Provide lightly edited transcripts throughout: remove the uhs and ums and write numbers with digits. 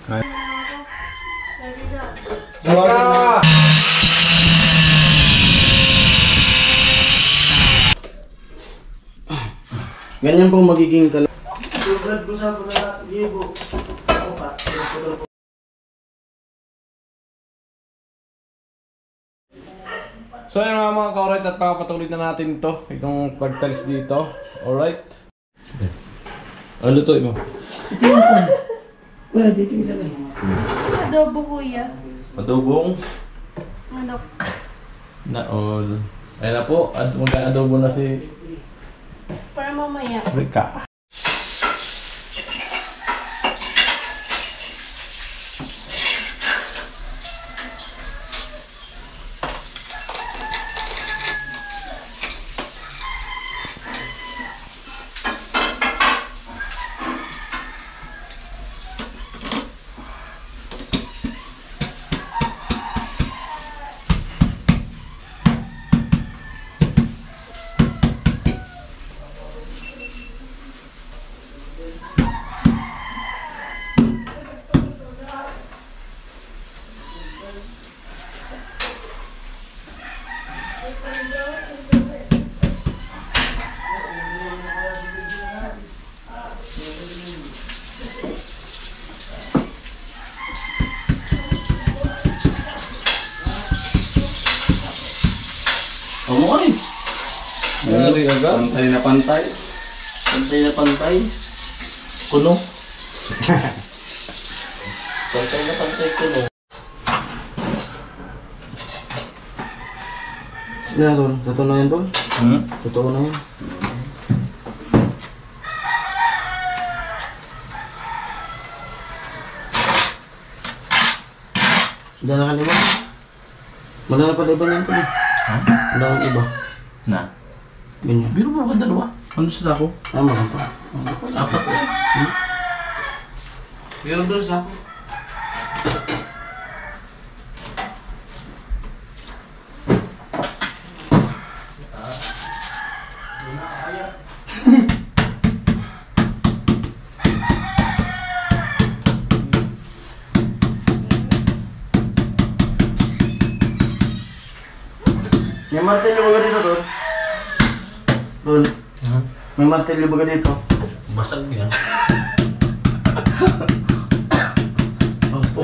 Teka! Ganyan po magiging kala. Sugad ko sa pala, Gibo. So yun mga ka-alright at papatuloy na natin to. Itong pagtalis dito. Alright. Ano lutuin mo? Pwede dito ilagay. Adobo kuya. Adobong Manok. naol. Ayun na po, mag-adobo na si Para mamaya. Rika. Amoy! Pantay na pantay. Pantay na pantay. Kuno. Pantay na pantay kuno. Yan tol, totoo na yan tol? Totoo na yan. Sudah na kanima? Wala na pala iba na yan tol. Wala na iba. Na? Ganyan. Biro mo ba dalawa? Ano sa ako? Meron pa. Apat eh. Meron doon sa ako. May martilyo ba dito, Tol? Tol? May martilyo ba dito? Basag yan. Opo.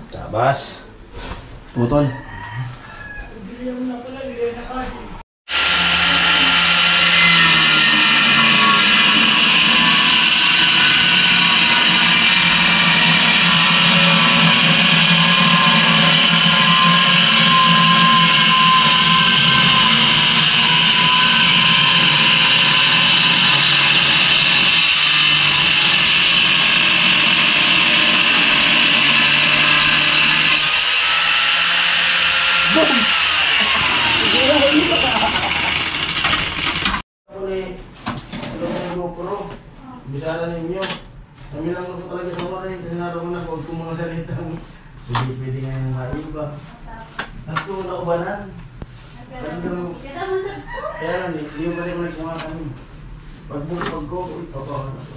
Tabas. Putol. Bisara ninyo. Kami lang ako talaga sa waray. Sinaro ko na huwag ko mga salitang hindi pwede nga yung maiba. At kung naubanan. Kaya lang, hindi ko pwede ko nagpunga kami. Pag ko, ipagawa na ko.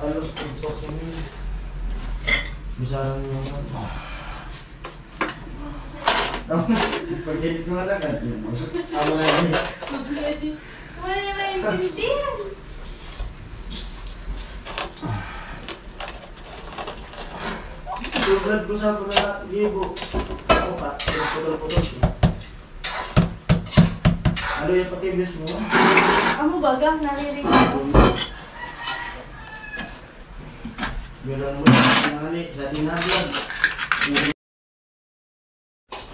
Alos pagpok kami. Bisara ninyo. Pag-edit ko nga lang. Tama na yun. Wala na maintindihan. Sugad ko sa pala, Gibo. Ako ka, putol-putol. Ano yung patibis mo? Amo baga, narinig ako. Meron mo yung nani, sa tinaglag.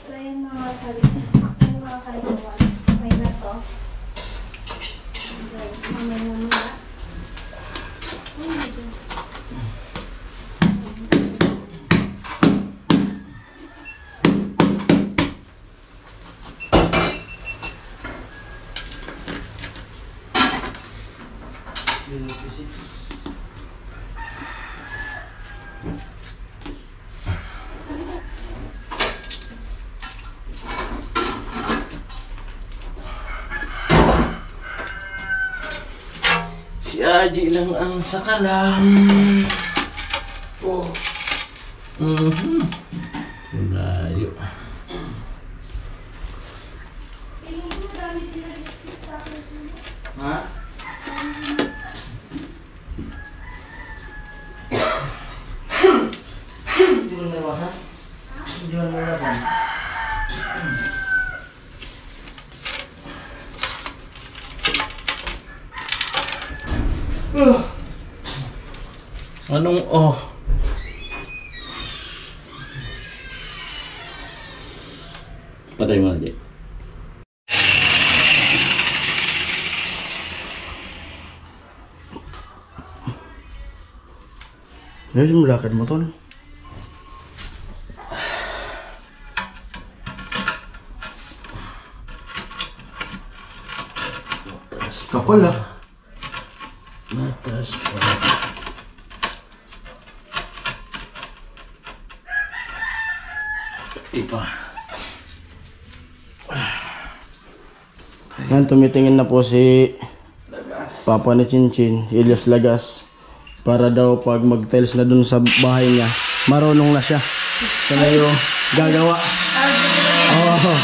So yun mga kalimutan. May na to. Mamay na muna. Haji lang ang sakalam. Oh. Layo. Ha? Hindi mo naiwasan? Hindi mo naiwasan? Anong oh? Patay mo na, Jay. Ngayon mo lakad mo, Ton. Kapal ah. Matas pa. Ipa. Yan, tumitingin na po si Papa ni Chinchin, Elias Lagas. Para daw pag mag-tiles na dun sa bahay niya, marunong na siya. Ito na yung gagawa. Oh.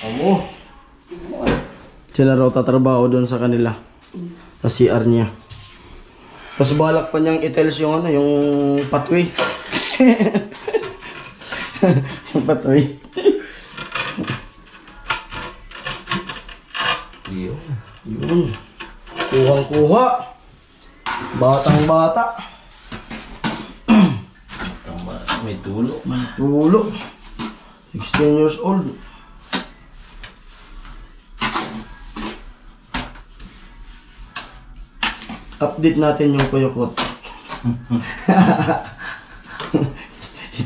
Amo. Siya na raw tatrabaho dun sa kanila. Sa CR niya. Tapos balak pa niyang i-tiles yung ano, yung pathway. Yung pathway. Yun. Kuhang-kuha. Batang-bata. May tulo. May tulo. 16 years old. Update natin yung kuyukot.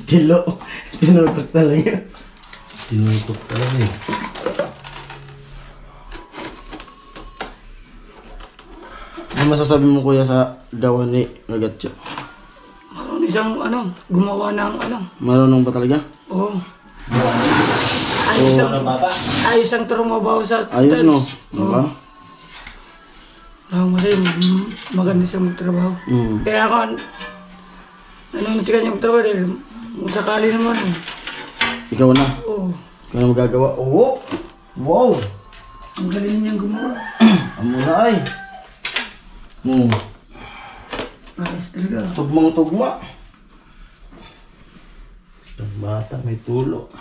Tilo. Tinutok talaga. Tinutok talaga eh. Ano masasabi mo kuya sa gawa ni Ragatyo? Marunong siyang gumawa ng Marunong ba talaga? Oo. Ayos ang trumabaho sa Ayos no? Diba? Kasi maganda siyang magtrabaho. Kaya ako, nanonood sa kanya magtrabaho dahil kung sakali naman. Ikaw na? Oo. Ikaw na magagawa? Oo! Wow! Ang galing niyang gumawa. Amo na ay! Ayos talaga. Tugmang-tugma. Ang bata may tulo.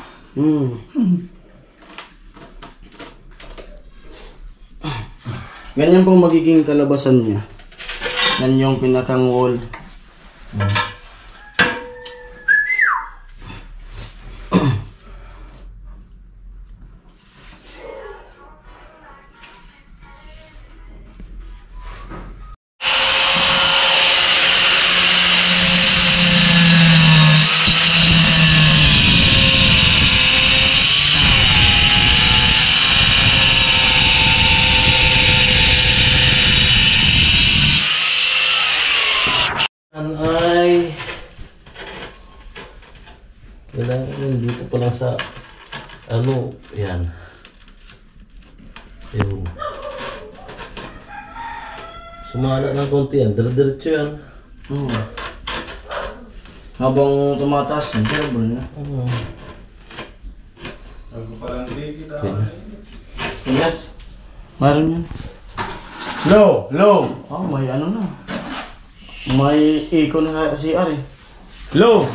Ganyan po magiging kalabasan niya. Yan yung pinakang wall. Ay. Kailangan dito pa lang sa yan. Yung sumala ng konti yan, dire-diretso yan. Habang tumataas, terrible na. Yes. Meron yan. Low. Oh, may ano na. May eco na sa CR eh. Low.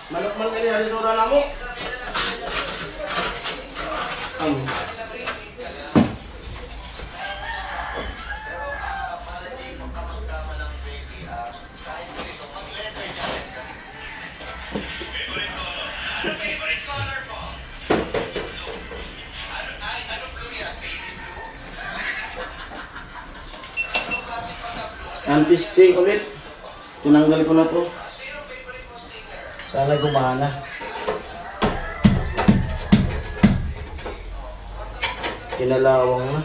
Malakman ka niya, alisura na mo. Anti-sting ulit. Tinanggal ko na to. Sana gumana. Kinalawang na.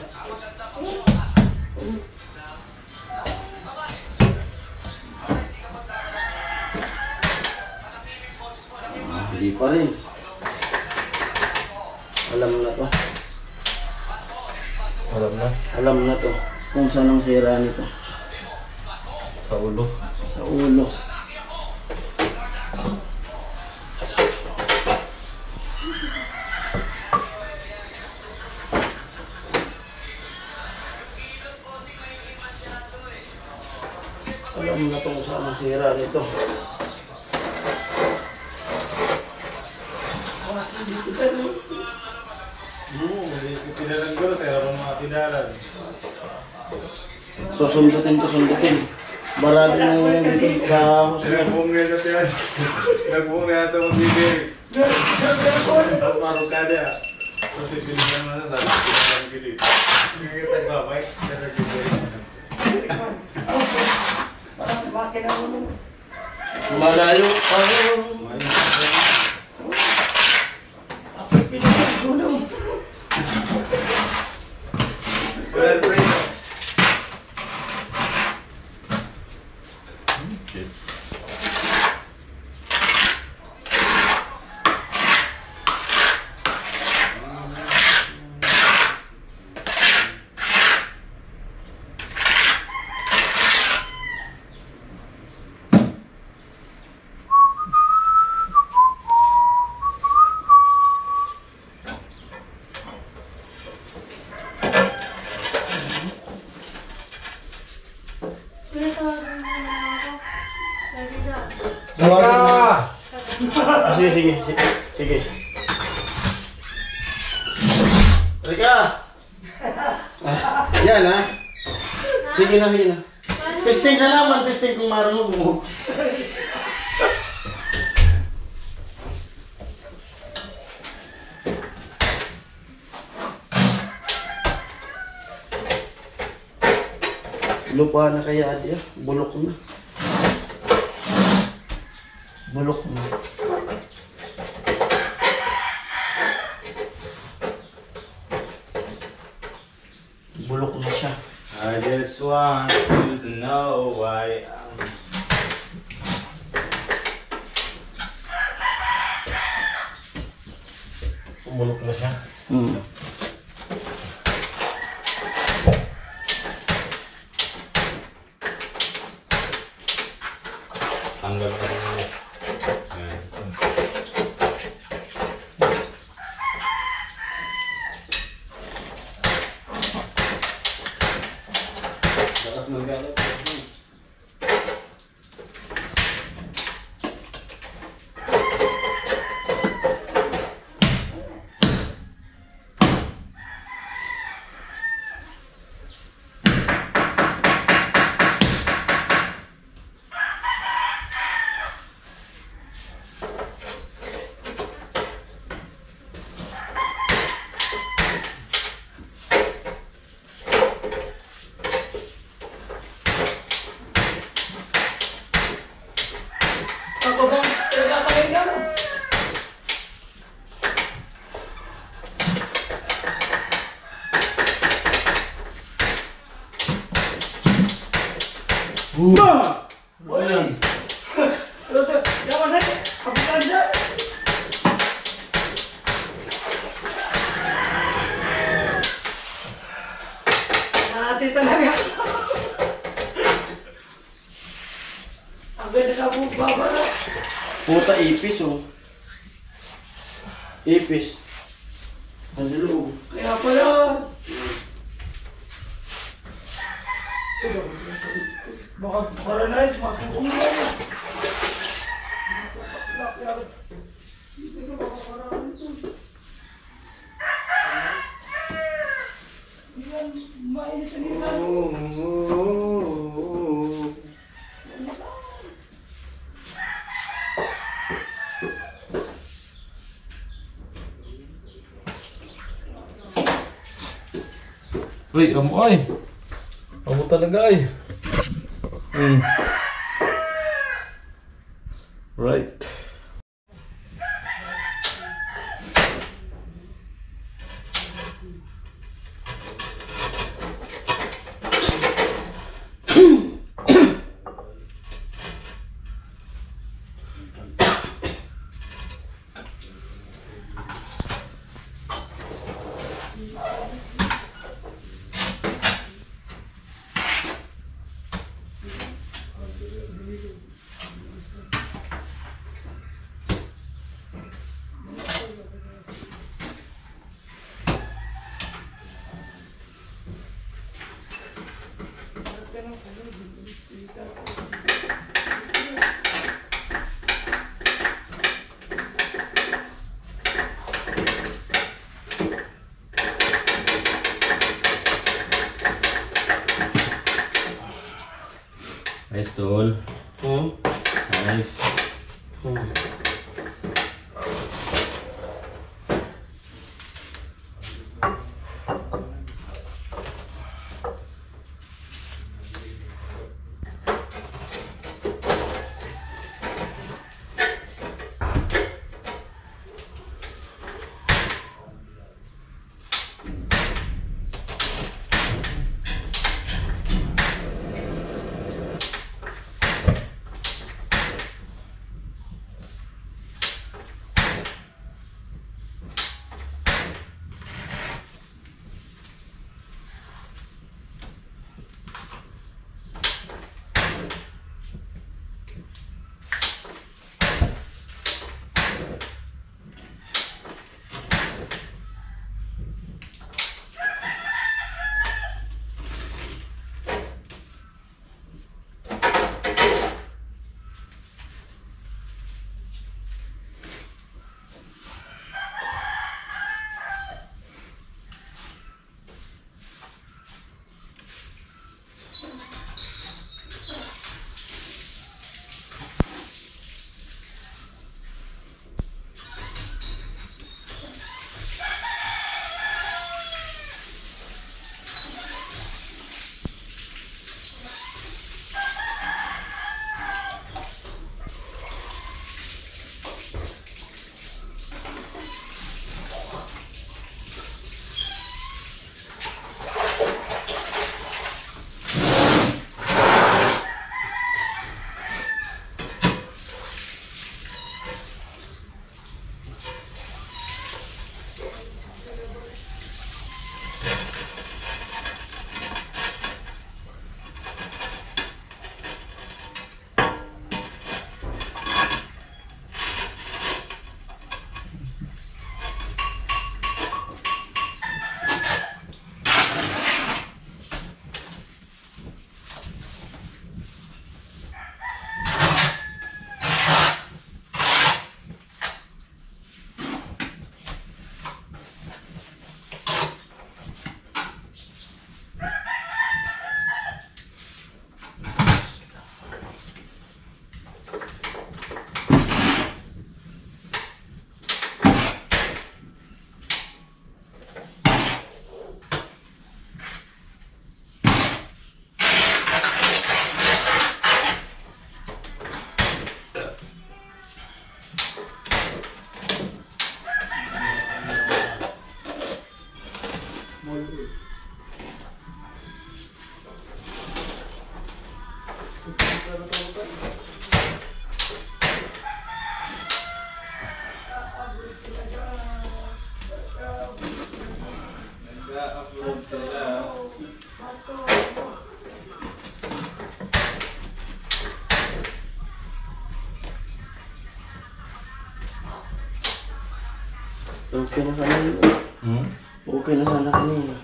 Hindi pa rin. Alam na to. Alam na. Alam na to. Kung saan ang sira nito. Sa ulo. Sa ulo. Alam na to kung saan ang sira nito. Tinalan ko sa mga tinalan. So sundutin to, sundutin. Barado na dito sa hospital. Nagbuong nga ito yan. Nagbuong nga ito ang bibig. Tapos marong ka niya. Kasi pilihan mo na sabi ko na ang bilig. Ngayon kita babay. Parang makina mo nun. Malayo pa rin. Ako pinagulong. Well, pray. Kuya, tawagan mo na ako. Lagi na. Sige, sige, sige. Sige. Rika! Yan ha. Sige na, sige na. Testing sa naman, testing kung marunong mo. Lupa na kaya dia, bulok na. Bulok na. Bulok na siya. I just want you to know why I'm... Umulok na siya. Tanggal ka rin niya. Ayan. Lakas magalit. Ako bang nagkakalit ka mo? Uy! Roto, yaman sa'yo! Kapitan siya! Nati talaga! Ang ganda ka po, babara! Puta ipis oh. Ipis. Ang loob. Kaya pala! Baka paranayos, masusunod! Mainit na nila! Uy, amo ay. Amo talaga ay. Right. Nice, tol. Nice. Okay na sana yun. Okay na sana kanina.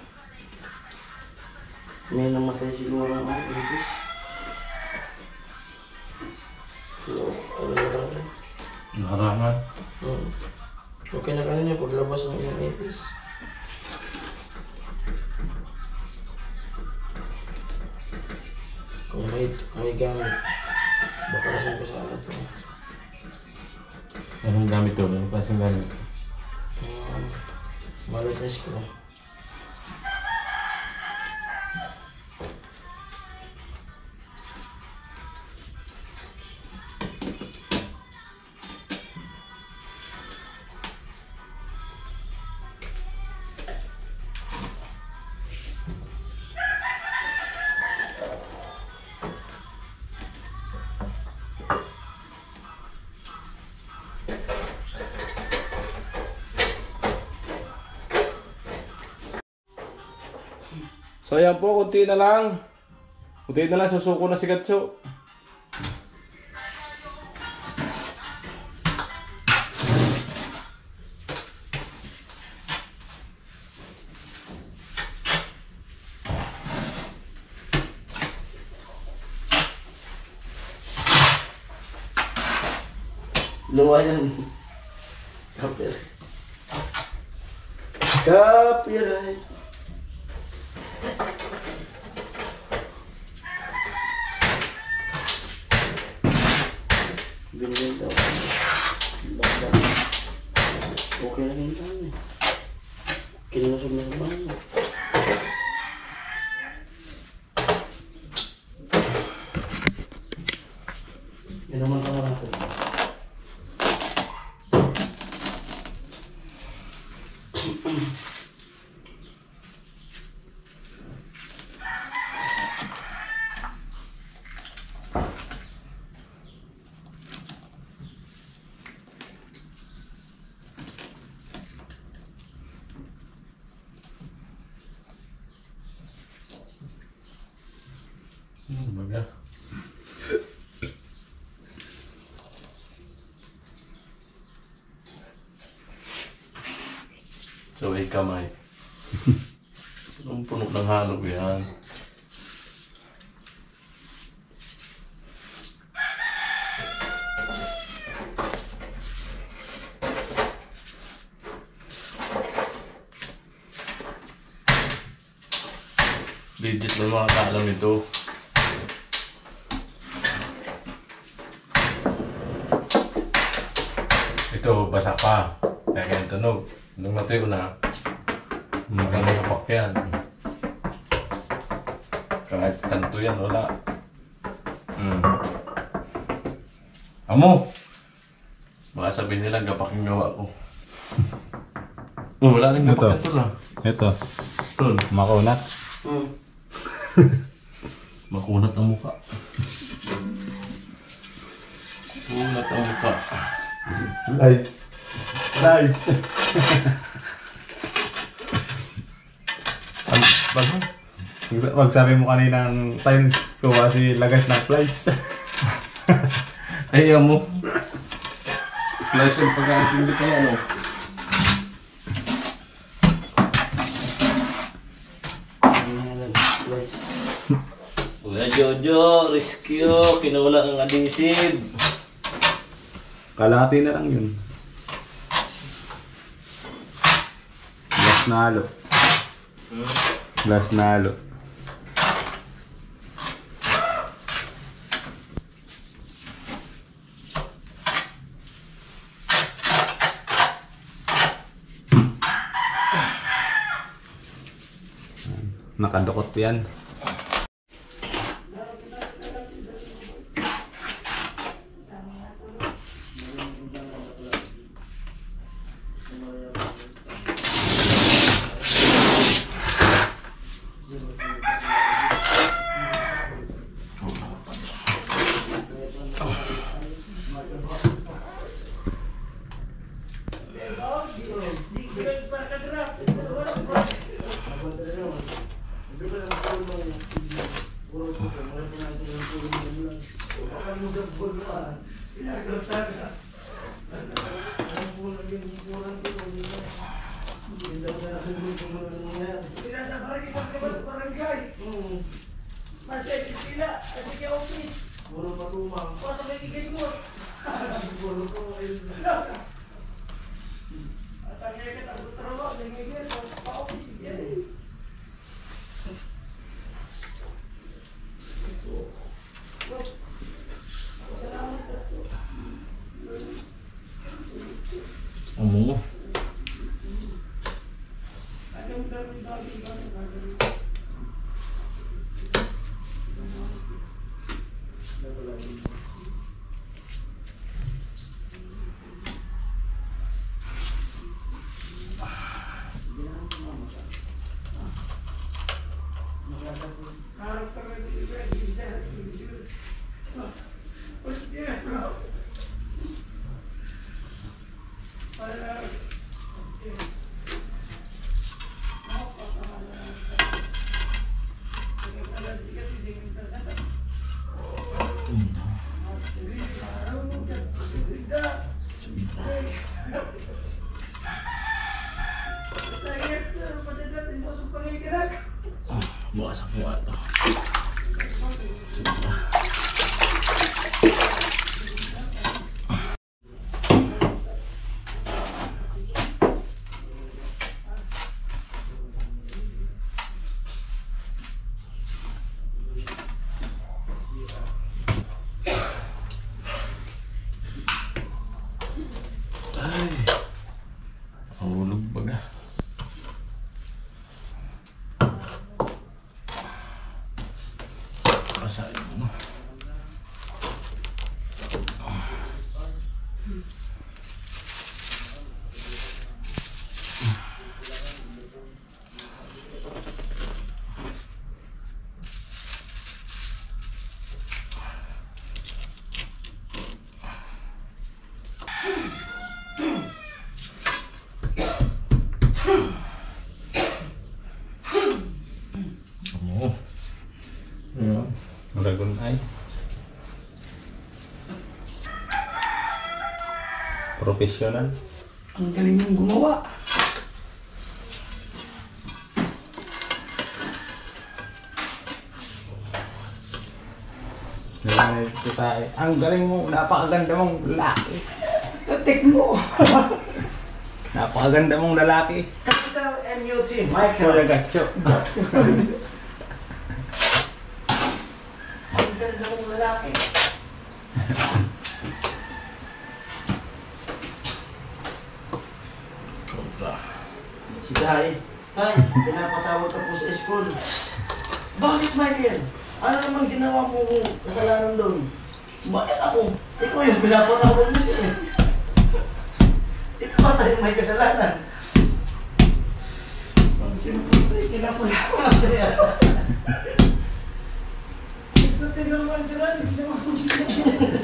May namatay siguro ng ibis. So, ano na lang rin. Naharangan. Okay na kanina paglabas ng iyong ibis. Kung may gamit, baka nasan ko sana ito. Anong gamit to? Anong klaseng gamit? Malad na screw. So ayan po, kunti na lang. Kunti na lang, susuko na si Gatso. Luwa yan. Copyright. Ganyan daw. Bakit? Okay lang yung dami. Kinasog na naman. Yan naman tama natin. Baga. So, kamay. Anong puno ng halog yan? Legit na mga kaalam ito. Ito, basa pa. Kaya kaya tunog. Nung matuyo na, magandang yan. Kahit kanto yan, wala. Amo! Baka sabihin nila, gapak yung gawa ko. Wala rin gapak ito lang. Ito. Ito, Makunat. makunat ang mukha. Makunat ang mukha. Nice. Nice. Pag sabi mo kaninang times ko kasi lagas ng flies. Ay, mo. Flash yung pagkakatindi kayo, ano? Kuya Jojo, rescue, kinawala ang adhesive. Kalahati na lang yun. Last na halo. Last na halo. Nakadukot yan. Amo. Bukas ako ito. Hulog baga. Pasahin mo. Dragon Eye. Professional. Ang galing mong gumawa. Ito tayo. Ang galing mo, napakaganda mong lalaki. Tatik mo. Napakaganda mong lalaki. Capital MUT, Kuya Gacho. Ang ganda mong lalaki. Si Tay. Tay, pinapatawag ka po sa school. Bakit, Michael? Ano naman ginawa mo kasalanan doon? Bakit ako? Ikaw yung pinapatawag mo siya. Ikaw tayo may kasalanan. Bakit sino po tayo pinapatawag siya?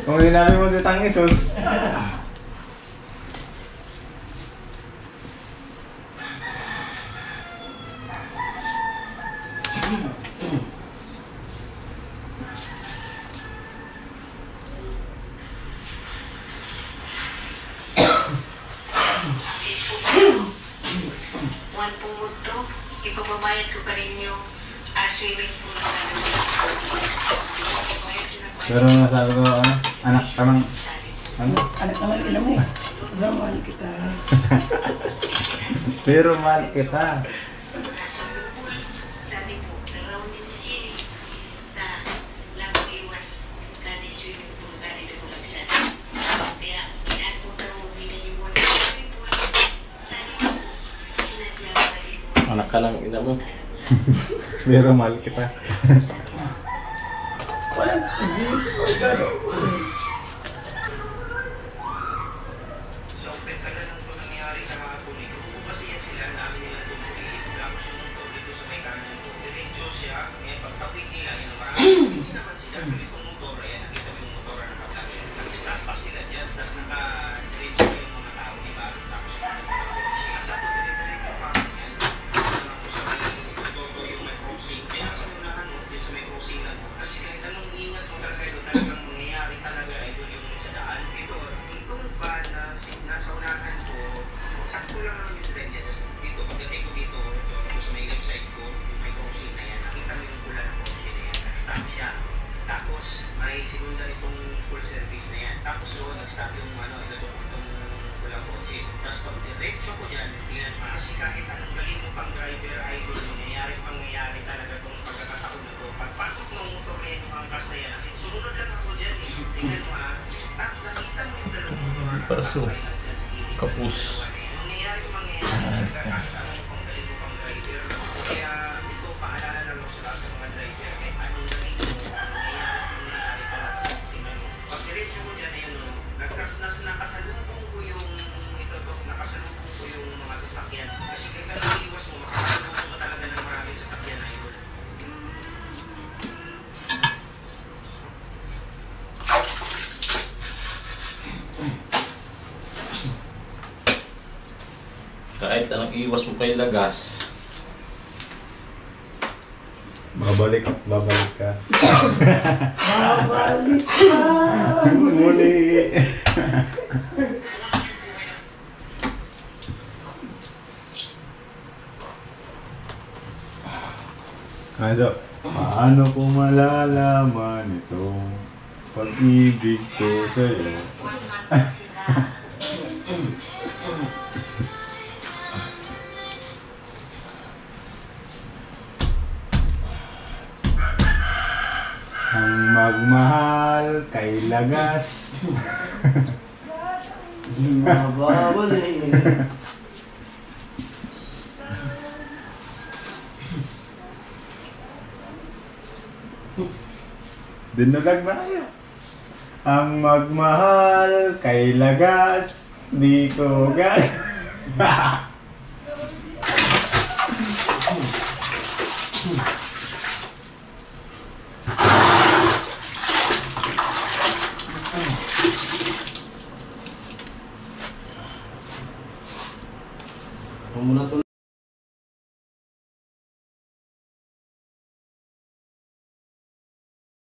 Kung sinabi mo si Tang Isus. One pumunto, ipababayad ko pa rin yung swimming pool na Pero nasabi ko, anak tamang, Anak naman ilan mo eh. Mahal kita. pero mahal kita. sabi po, naraw ni Siri na lang iwas kani swimming pool kani dagulagsan. Kaya, ilan po daw nililiwan sa swimming pool. Sabi po, sinadya pa rin po. Anak ka lang ina mo. Pero mahal kita. Walang nag-iisip ko gano'n. Sa open lang po nangyari sa mga pulido. Kasi yan sila, namin nila tumutulid. Tapos yung motor dito sa may kanan po. Diretso siya, ngayon pagtawid nila, yun ang marami. Naman sila, itong motor, ayan, nakita mo yung motor na nakablagin. Nag-stop pa sila dyan, tapos naka-diretso pa yung mga tao, diba? Tapos siya sa po, diretso pa. Yan. Tapos po sa may motor yung may crossing. Kaya sa unahan mo, dito sa may crossing lang. Kasi kahit anong ingat mo talaga, ito talagang mangyayari talaga, ito yung sa daan. Itong van na nasa unahan ko, sakto lang naman yung trend yan. Dito, pagdating ko dito, ito sa may left side ko, yung may crossing na yan, nakita mo yung pula ng crossing na yan, nag-stop siya. Tapos, may secondary itong full service na yan. Tapos doon, nag-stop yung itong pulang kotse. Tapos pag diretso ko dyan, tingnan mo, kasi kahit anong galing mo pang driver, idol, mangyayari talaga itong pagkakataon na ito. Pagpasok ng motor na yan, yung angkas na yan, kasi sumunod lang ako dyan eh. Tingnan mo tapos nakita mo yung dalawang motor na Paraso. nakakapay lang dyan sa gilid. Kapus. Mangyayari talaga kahit anong pang galing mo pang driver. Kaya ito, paalala lang ako sa lahat ng mga driver, kahit anong galing mo, mangyayari talaga. Tingnan mo. Pag diretso mo dyan, ayun nakasalubong ko yung nakasalubong ko yung mga sasakyan. Kasi kahit anong iwas mo, makakasalubong ka talaga ng maraming sasakyan na yun. Kahit anong iwas mo kay lagas. Babalik ka. Muli. Ano? Paano ko malalaman itong pag-ibig ko sa'yo? Ang magmahal kay lagas. Hindi mababal eh. Dinulag na kayo. Ang magmahal kay lagas, di ko gag...